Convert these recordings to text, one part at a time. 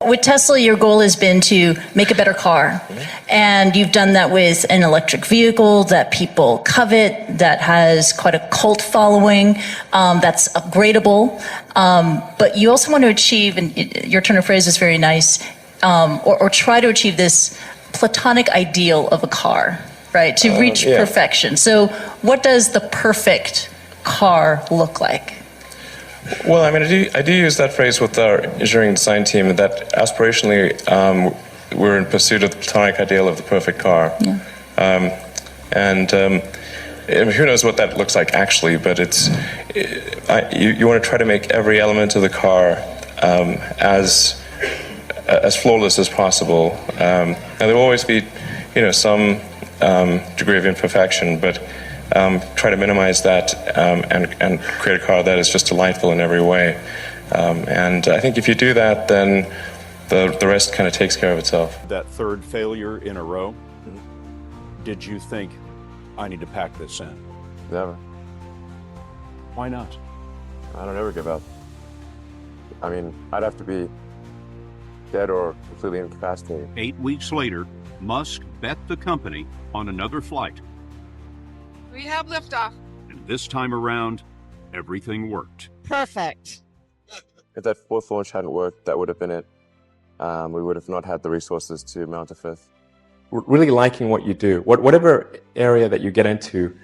With Tesla, your goal has been to make a better car. And you've done that with an electric vehicle that people covet, that has quite a cult following, that's upgradable. But you also want to achieve, and your turn of phrase is very nice, or try to achieve this platonic ideal of a car, right? To reach perfection. So what does the perfect car look like? Well, I mean, I do use that phrase with our engineering design team, that aspirationally we're in pursuit of the platonic ideal of the perfect car. Yeah. Who knows what that looks like actually, but you want to try to make every element of the car as flawless as possible. And there will always be, some degree of imperfection, but try to minimize that and create a car that is just delightful in every way. And I think if you do that, then the rest kind of takes care of itself. That third failure in a row, did you think, I need to pack this in? Never. Why not? I don't ever give up. I mean, I'd have to be dead or completely incapacitated. 8 weeks later, Musk bet the company on another flight. We have liftoff. And this time around, everything worked. Perfect. If that fourth launch hadn't worked, that would have been it. We would have not had the resources to mount a fifth. Really liking what you do, whatever area that you get into,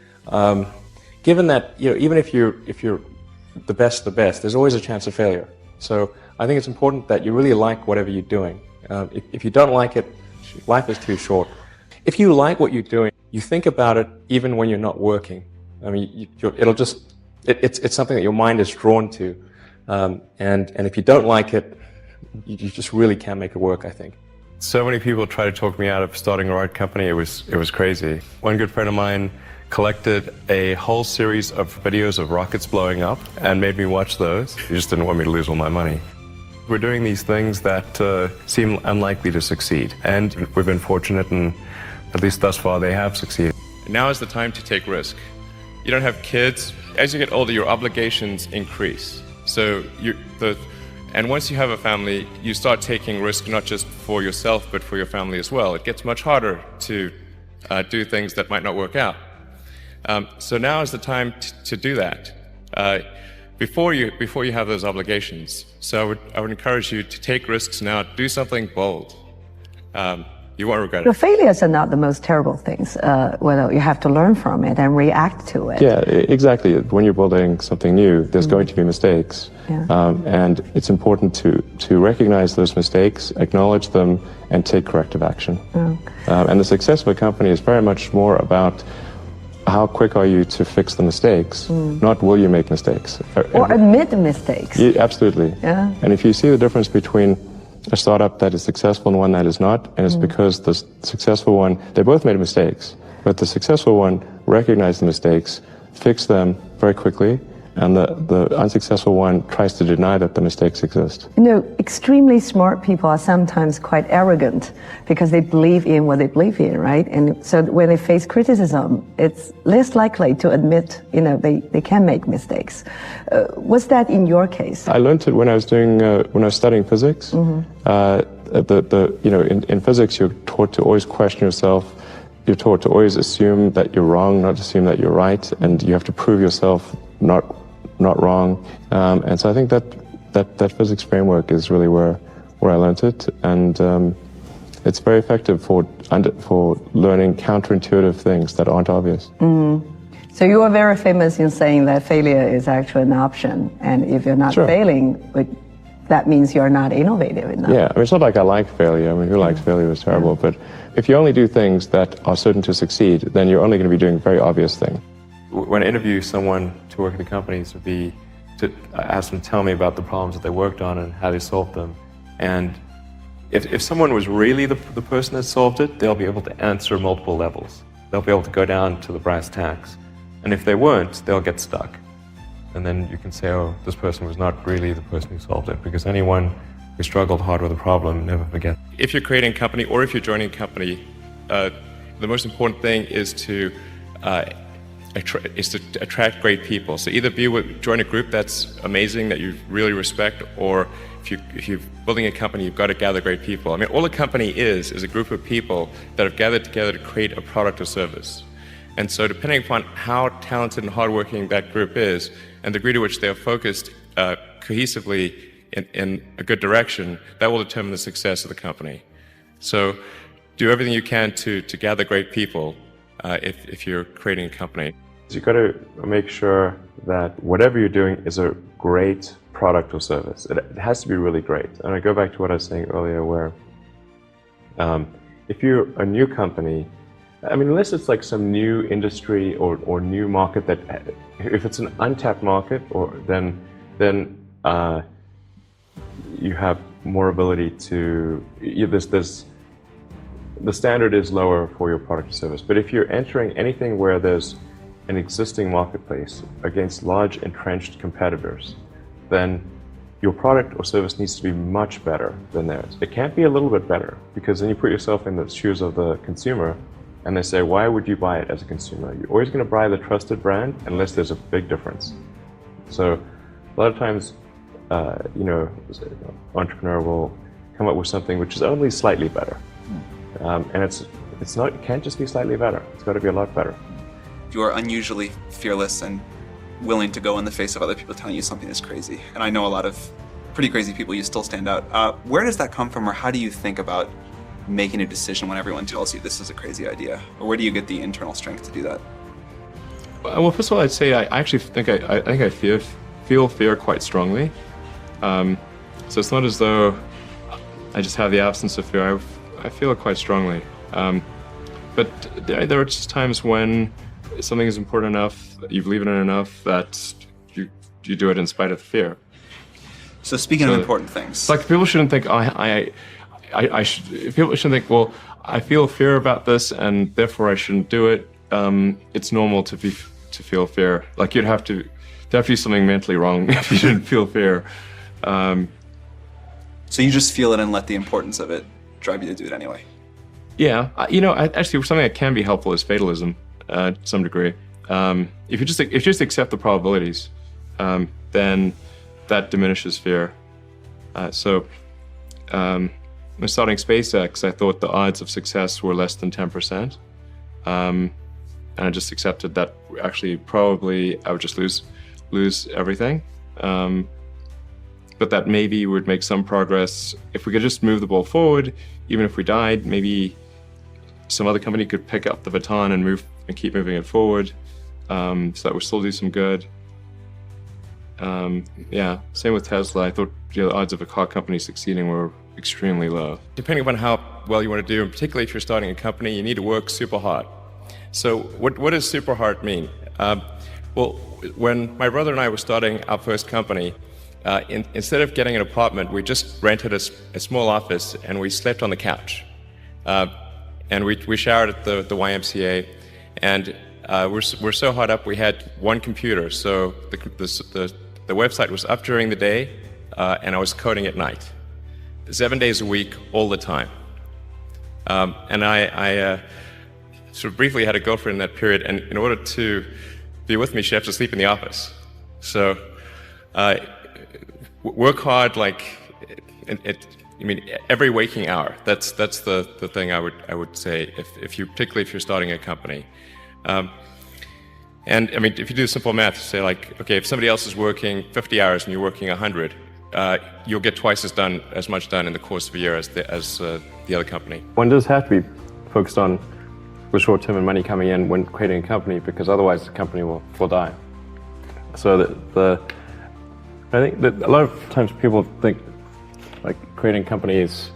given that even if you're the best, there's always a chance of failure. So I think it's important that you really like whatever you're doing. If you don't like it, life is too short. If you like what you're doing, you think about it even when you're not working. I mean, it's something that your mind is drawn to, and if you don't like it, you just really can't make it work, I think. So many people try to talk me out of starting a rocket company. It was crazy. One good friend of mine collected a whole series of videos of rockets blowing up and made me watch those. He just didn't want me to lose all my money. We're doing these things that seem unlikely to succeed, and we've been fortunate, and at least thus far they have succeeded. Now is the time to take risk. You don't have kids. As you get older, your obligations increase. So and once you have a family, you start taking risk not just for yourself, but for your family as well. It gets much harder to do things that might not work out. So now is the time to do that before you have those obligations. So I would encourage you to take risks now. Do something bold. You won't regret it. The failures are not the most terrible things. Well, you have to learn from it and react to it. Yeah, exactly. When you're building something new, there's going to be mistakes. Yeah. And it's important to recognize those mistakes, acknowledge them, and take corrective action. And the success of a company is very much more about how quick are you to fix the mistakes, not will you make mistakes. Or admit the mistakes. Yeah, absolutely. Yeah. And if you see the difference between a startup that is successful and one that is not, and it's because the successful one, they both made mistakes, but the successful one recognized the mistakes, fixed them very quickly, and the unsuccessful one tries to deny that the mistakes exist. Extremely smart people are sometimes quite arrogant because they believe in what they believe in, right? And so when they face criticism, it's less likely to admit, they can make mistakes. Was that in your case? I learned it when I was studying physics. In physics, you're taught to always question yourself. You're taught to always assume that you're wrong, not assume that you're right, and you have to prove yourself not wrong. And so I think that physics framework is really where I learned it, and it's very effective for learning counterintuitive things that aren't obvious. So you are very famous in saying that failure is actually an option, and if you're not failing, that means you're not innovative enough. Yeah, I mean, it's not like I like failure. I mean, who likes failure is terrible. But if you only do things that are certain to succeed, then you're only going to be doing very obvious things. When I interview someone to work at the companies, would be to ask them to tell me about the problems that they worked on and how they solved them. And if someone was really the person that solved it, they'll be able to answer multiple levels. They'll be able to go down to the brass tacks. And if they weren't, they'll get stuck. And then you can say, oh, this person was not really the person who solved it, because anyone who struggled hard with a problem never forgets. If you're creating a company or if you're joining a company, the most important thing is to attract great people. So either join a group that's amazing, that you really respect, or if you're building a company, you've got to gather great people. I mean, all a company is a group of people that have gathered together to create a product or service. And so depending upon how talented and hardworking that group is, and the degree to which they are focused cohesively in a good direction, that will determine the success of the company. So do everything you can to gather great people if you're creating a company. You've got to make sure that whatever you're doing is a great product or service. It has to be really great. And I go back to what I was saying earlier where if you're a new company, I mean, unless it's like some new industry or new market that, if it's an untapped market, then you have more ability to, the standard is lower for your product or service. But if you're entering anything where there's an existing marketplace against large entrenched competitors, then your product or service needs to be much better than theirs. It can't be a little bit better, because then you put yourself in the shoes of the consumer and they say, why would you buy it as a consumer? You're always going to buy the trusted brand unless there's a big difference. So a lot of times, entrepreneur will come up with something which is only slightly better. And it can't just be slightly better. It's got to be a lot better. You are unusually fearless and willing to go in the face of other people telling you something is crazy. And I know a lot of pretty crazy people, you still stand out. Where does that come from, or how do you think about making a decision when everyone tells you this is a crazy idea? Or where do you get the internal strength to do that? Well, first of all, I'd say I actually think I feel fear quite strongly. So it's not as though I just have the absence of fear. I feel it quite strongly. But there are just times when something is important enough, you believe in it enough, that you do it in spite of the fear. So speaking of important things, like people shouldn't think people shouldn't think, well, I feel fear about this and therefore I shouldn't do it. It's normal to feel fear. Like there'd have to be something mentally wrong if you didn't feel fear. So you just feel it and let the importance of it drive you to do it anyway. Yeah, actually, something that can be helpful is fatalism, to some degree. If you just accept the probabilities, then that diminishes fear. When starting SpaceX, I thought the odds of success were less than 10%, and I just accepted that actually probably I would just lose everything. But that maybe would make some progress if we could just move the ball forward. Even if we died, maybe some other company could pick up the baton and keep moving it forward, so that would still do some good. Yeah, same with Tesla. I thought the odds of a car company succeeding were extremely low. Depending upon how well you want to do, and particularly if you're starting a company, you need to work super hard. So what does super hard mean? Well, when my brother and I were starting our first company, instead of getting an apartment, we just rented a small office and we slept on the couch. And we showered at the YMCA, and we're so hot up we had one computer, so the website was up during the day, and I was coding at night, 7 days a week, all the time. And I sort of briefly had a girlfriend in that period, and in order to be with me, she had to sleep in the office. So work hard, like every waking hour. That's the thing I would say particularly if you're starting a company. And I mean, if you do simple math, say like, okay, if somebody else is working 50 hours and you're working 100, you'll get twice as much done in the course of a year as the other company. One does have to be focused on the short term and money coming in when creating a company, because otherwise the company will die. So I think that a lot of times people think like creating a company is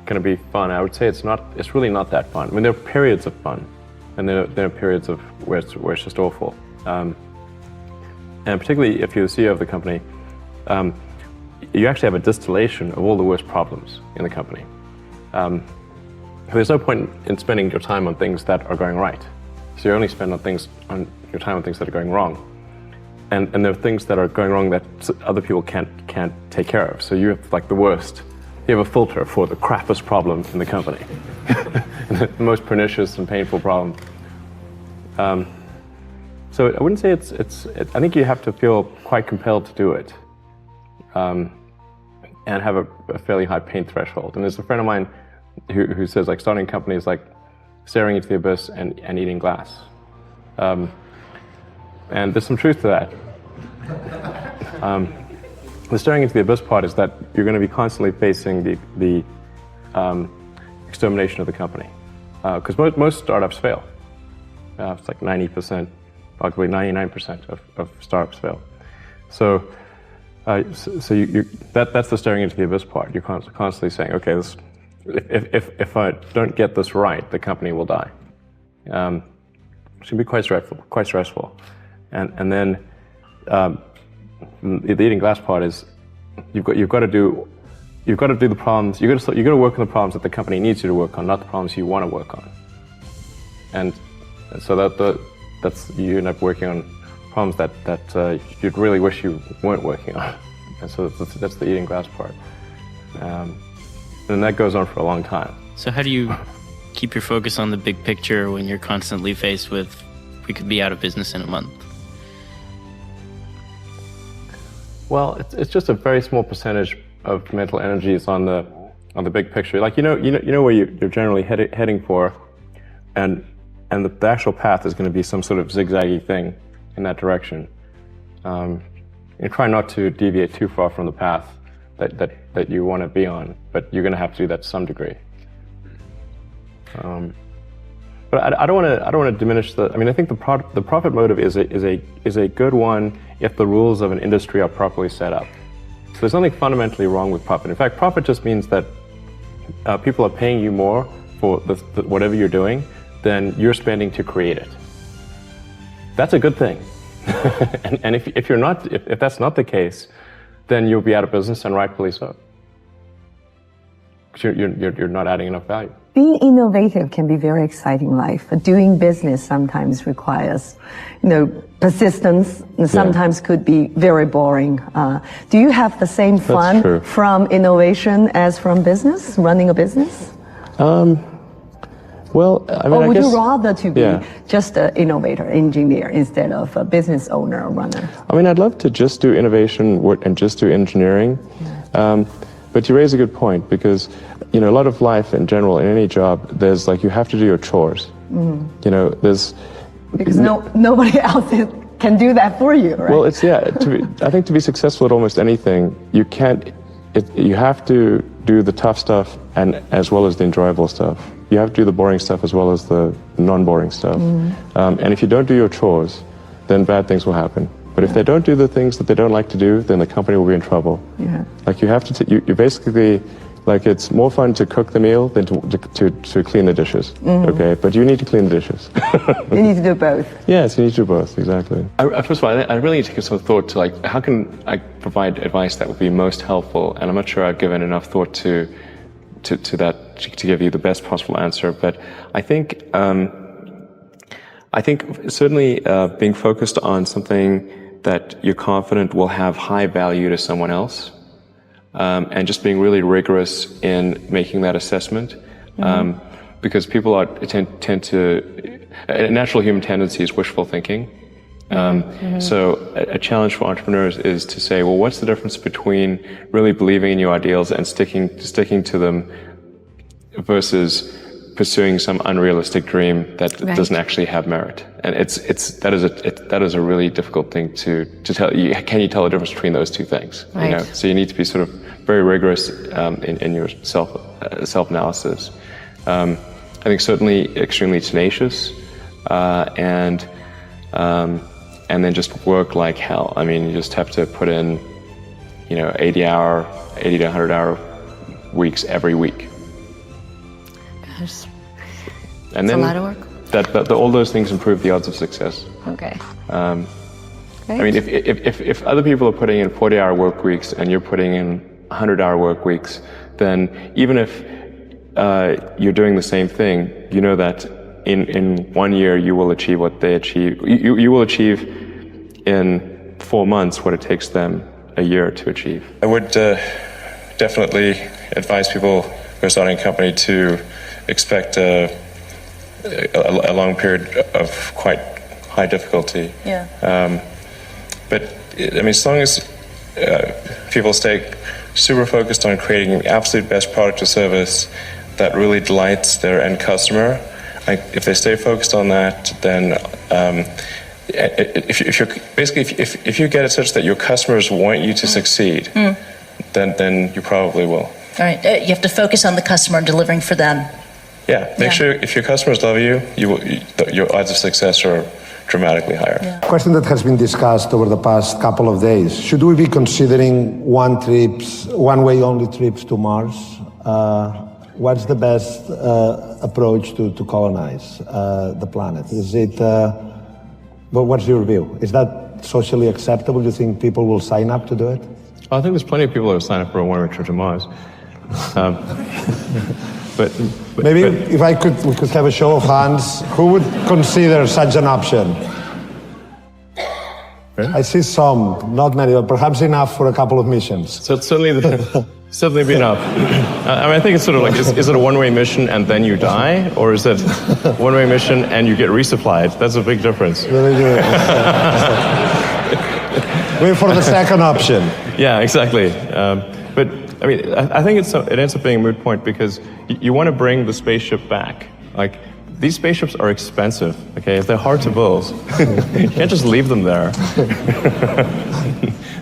going to be fun. I would say it's not. It's really not that fun. I mean, there are periods of fun, and there are periods of where it's just awful. And particularly if you're the CEO of the company, you actually have a distillation of all the worst problems in the company. There's no point in spending your time on things that are going right. So you only spend your time on things that are going wrong. And there are things that are going wrong that other people can't take care of. So you have like the worst. You have a filter for the crappiest problem in the company, the most pernicious and painful problem. So I wouldn't say I think you have to feel quite compelled to do it. and have a fairly high pain threshold. And there's a friend of mine who says like starting a company is like staring into the abyss and eating glass. And there's some truth to that. The staring into the abyss part is that you're going to be constantly facing the extermination of the company. Because most startups fail. It's like 90%, probably 99% of startups fail. So that's the staring into the abyss part. You're constantly saying, okay, if I don't get this right, the company will die. It can be quite stressful. And then the eating glass part is you've got to do the problems. You got to work on the problems that the company needs you to work on, not the problems you want to work on. And so that's you end up working on problems that you'd really wish you weren't working on. And so that's the eating glass part. And that goes on for a long time. So how do you keep your focus on the big picture when you're constantly faced with, we could be out of business in a month? Well, it's just a very small percentage of mental energy is on the big picture. Like you know where you're generally heading for, and the actual path is going to be some sort of zigzaggy thing in that direction. You try not to deviate too far from the path that you want to be on, but you're going to have to do that to some degree. But I don't want to diminish the. I mean, I think the profit motive is a good one if the rules of an industry are properly set up. So there's nothing fundamentally wrong with profit. In fact, profit just means that people are paying you more for whatever you're doing than you're spending to create it. That's a good thing. and if that's not the case, then you'll be out of business, and rightfully so. Because you're not adding enough value. Being innovative can be very exciting life, but doing business sometimes requires, persistence, and sometimes could be very boring. Do you have the same fun from innovation as from business, running a business? Well, I mean, or would you rather to be just an innovator, engineer, instead of a business owner or runner? I mean, I'd love to just do innovation and just do engineering. But you raise a good point, because a lot of life in general, in any job, there's like you have to do your chores. There's because nobody else can do that for you, right? Well, I think to be successful at almost anything, you have to do the tough stuff and as well as the enjoyable stuff. You have to do the boring stuff as well as the non-boring stuff. And if you don't do your chores, then bad things will happen. But if they don't do the things that they don't like to do, then the company will be in trouble. Yeah. Like you have to, you basically, like it's more fun to cook the meal than to clean the dishes. Okay, but you need to clean the dishes. You need to do both. Yes, you need to do both, exactly. First of all, I really need to give some thought to like, how can I provide advice that would be most helpful? And I'm not sure I've given enough thought to that to give you the best possible answer. But I think certainly being focused on something that you're confident will have high value to someone else, and just being really rigorous in making that assessment, because people tend to, a natural human tendency is wishful thinking. So a challenge for entrepreneurs is to say, well, what's the difference between really believing in your ideals and sticking to them versus pursuing some unrealistic dream that doesn't actually have merit? And that is a really difficult thing to tell. Can you tell the difference between those two things? Right. So you need to be sort of very rigorous in your self-analysis. I think certainly extremely tenacious, and then just work like hell. I mean, you just have to put in 80 to 100 hour weeks every week. Gosh. And then a lot of work. All those things improve the odds of success. Okay. I mean, if other people are putting in 40-hour work weeks and you're putting in 100-hour work weeks, then even if you're doing the same thing, you know that in 1 year you will achieve what they achieve. You will achieve in 4 months what it takes them a year to achieve. I would definitely advise people who are starting a company to expect a long period of quite high difficulty. Yeah. But I mean, as long as people stay super focused on creating the absolute best product or service that really delights their end customer. Like, if they stay focused on that, then if you get it such that your customers want you to succeed, then you probably will. All right. You have to focus on the customer and delivering for them. Yeah. Make sure if your customers love you, your odds of success are dramatically higher. Yeah. Question that has been discussed over the past couple of days. Should we be considering one-way only trips to Mars? What's the best approach to colonize the planet? Is it, what's your view? Is that socially acceptable? Do you think people will sign up to do it? I think there's plenty of people who sign up for a one-way trip to Mars. But maybe if we could have a show of hands, who would consider such an option? Really? I see some, not many, but perhaps enough for a couple of missions. So it's certainly be enough. I mean, I think it's sort of like, is it a one-way mission and then you die? Or is it one-way mission and you get resupplied? That's a big difference. Really good. Wait for the second option. Yeah, exactly. But I mean, I think it ends up being a moot point because you want to bring the spaceship back. Like, these spaceships are expensive, okay? They're hard to build. You can't just leave them there.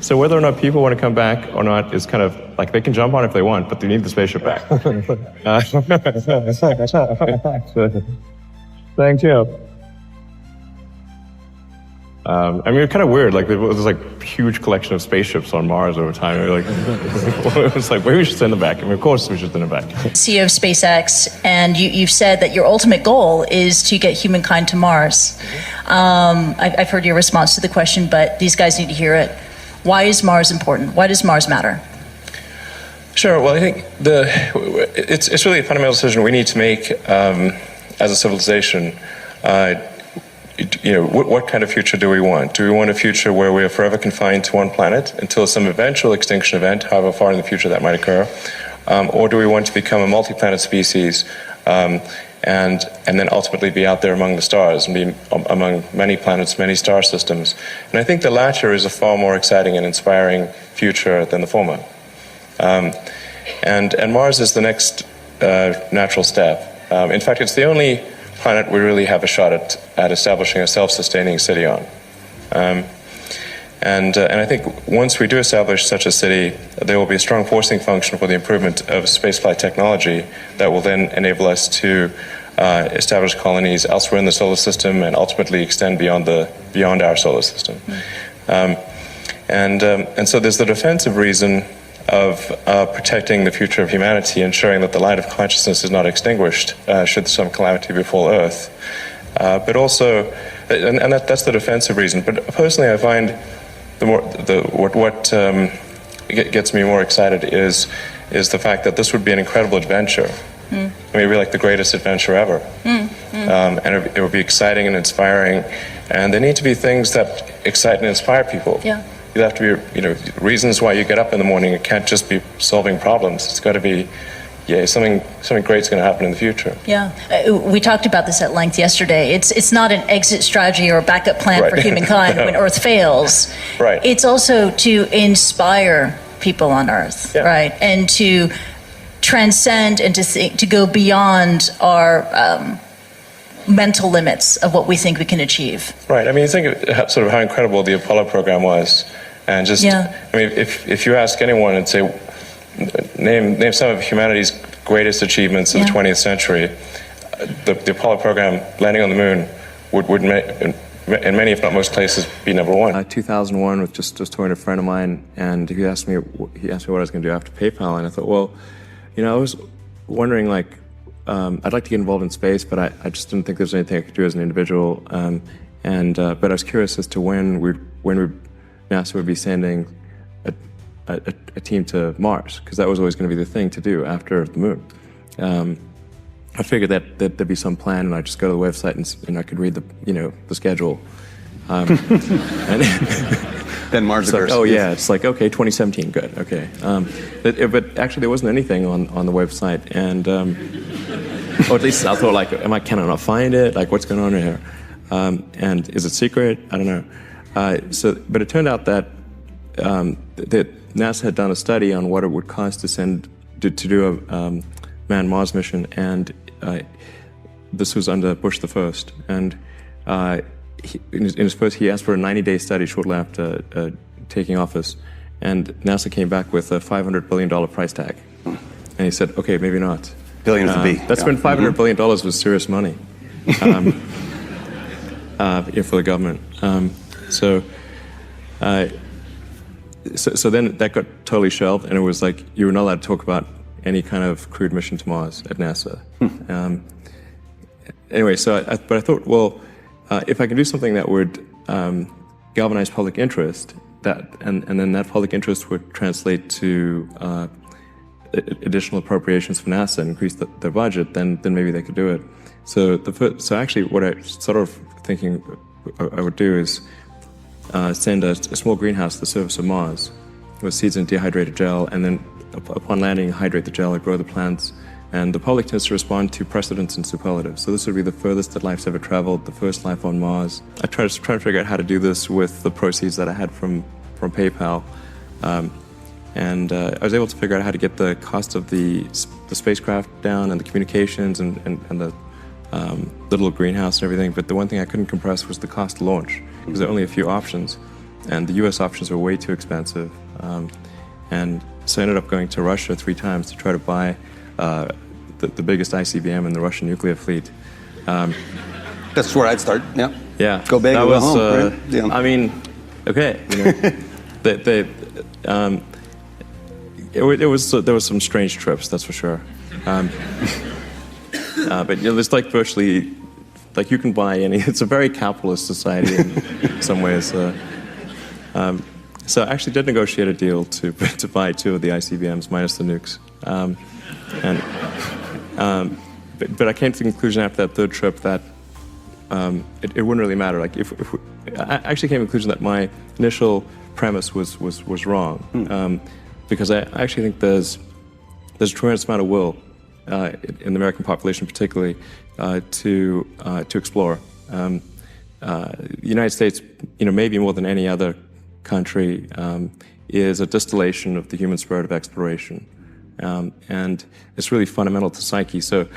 So whether or not people want to come back or not is kind of like, they can jump on if they want, but they need the spaceship back. Thank you. I mean, it's kind of weird. Like, there was like a huge collection of spaceships on Mars over time. Like, it was like, maybe we should send them back. I mean, of course we should send them back. CEO of SpaceX, and you've said that your ultimate goal is to get humankind to Mars. I've heard your response to the question, but these guys need to hear it. Why is Mars important? Why does Mars matter? Sure. Well, I think it's really a fundamental decision we need to make as a civilization. What kind of future do we want? Do we want a future where we are forever confined to one planet until some eventual extinction event, however far in the future that might occur? Or do we want to become a multi-planet species and then ultimately be out there among the stars and be among many planets, many star systems? And I think the latter is a far more exciting and inspiring future than the former. And Mars is the next natural step. In fact, it's the only planet we really have a shot at establishing a self-sustaining city on. And I think once we do establish such a city, there will be a strong forcing function for the improvement of spaceflight technology that will then enable us to establish colonies elsewhere in the solar system and ultimately extend beyond our solar system. And so there's the defensive reason of protecting the future of humanity, ensuring that the light of consciousness is not extinguished should some calamity befall Earth. But also, and that's the defensive reason. But personally, I find what gets me more excited is the fact that this would be an incredible adventure. I mean, it would be like the greatest adventure ever. And it would be exciting and inspiring. And there need to be things that excite and inspire people. Yeah. You have to be, reasons why you get up in the morning. It can't just be solving problems. It's got to be, something great's going to happen in the future. Yeah, we talked about this at length yesterday. It's not an exit strategy or a backup plan for humankind when Earth fails. Right. It's also to inspire people on Earth, right, and to transcend and to go beyond our mental limits of what we think we can achieve. Right. I mean, think of sort of how incredible the Apollo program was. And just, I mean, if you ask anyone and say, name some of humanity's greatest achievements of the 20th century, the Apollo program, landing on the moon, would in many, if not most places, be number one. 2001, with just talking to a friend of mine, and he asked me what I was going to do after PayPal, and I thought, well, I was wondering, like, I'd like to get involved in space, but I just didn't think there was anything I could do as an individual. But I was curious as to when NASA would be sending a team to Mars, because that was always going to be the thing to do after the moon. I figured that there'd be some plan, and I'd just go to the website and I could read the schedule. And then Mars occurs. Oh yeah, it's like, okay, 2017, good, okay. But actually there wasn't anything on the website, and or at least I thought, like, can I not find it? Like, what's going on here? And is it secret? I don't know. But it turned out that NASA had done a study on what it would cost to do a manned Mars mission, and this was under Bush the First, and in his first, he asked for a 90-day study shortly after taking office, and NASA came back with a $500 billion price tag, and he said, "Okay, maybe not." Billion with a B. That's when $500 billion was serious money for the government. So then that got totally shelved, and it was like you were not allowed to talk about any kind of crewed mission to Mars at NASA. Anyway, but I thought, well, if I can do something that would galvanize public interest, and then that public interest would translate to additional appropriations for NASA and increase their budget, then maybe they could do it. So actually, what I sort of thinking I would do is send a small greenhouse to the surface of Mars with seeds in dehydrated gel, and then upon landing, hydrate the gel and grow the plants. And the public tends to respond to precedents and superlatives. So this would be the furthest that life's ever traveled, the first life on Mars. I tried to figure out how to do this with the proceeds that I had from PayPal. And I was able to figure out how to get the cost of the spacecraft down, and the communications, and the little greenhouse and everything. But the one thing I couldn't compress was the cost to launch, because there are only a few options, and the US options were way too expensive. And so I ended up going to Russia 3 times to try to buy the biggest ICBM in the Russian nuclear fleet. That's where I'd start. Yeah. Yeah. Go big or go home. Right? Yeah. I mean, okay. There was some strange trips, that's for sure. But it's like virtually, like you can buy any. It's a very capitalist society in some ways. So I actually did negotiate a deal to buy 2 of the ICBMs minus the nukes. But I came to the conclusion after that 3rd trip that it wouldn't really matter. Like I actually came to the conclusion that my initial premise was wrong, because I actually think there's a tremendous amount of will in the American population, particularly to explore. The United States, maybe more than any other country, is a distillation of the human spirit of exploration. And it's really fundamental to psyche. So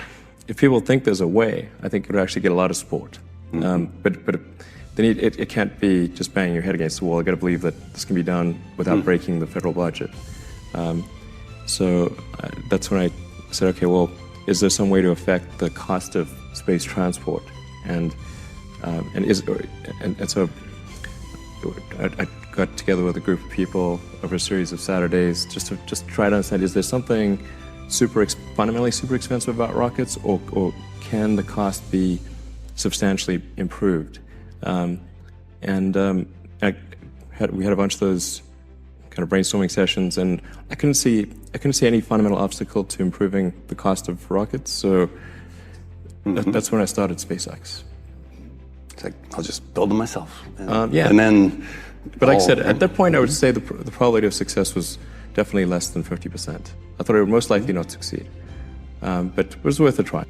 if people think there's a way, I think it would actually get a lot of support. But then it can't be just banging your head against the wall. You've got to believe that this can be done without breaking the federal budget. So that's when I said, okay, well, is there some way to affect the cost of space transport? And so I got together with a group of people over a series of Saturdays just to try to understand, is there something fundamentally super expensive about rockets, or can the cost be substantially improved? We had a bunch of those kind of brainstorming sessions, and I couldn't see any fundamental obstacle to improving the cost of rockets. So that's when I started SpaceX. It's like, I'll just build them myself. Yeah. And then. But like I said, at that point, I would say the probability of success was definitely less than 50%. I thought it would most likely not succeed, but it was worth a try.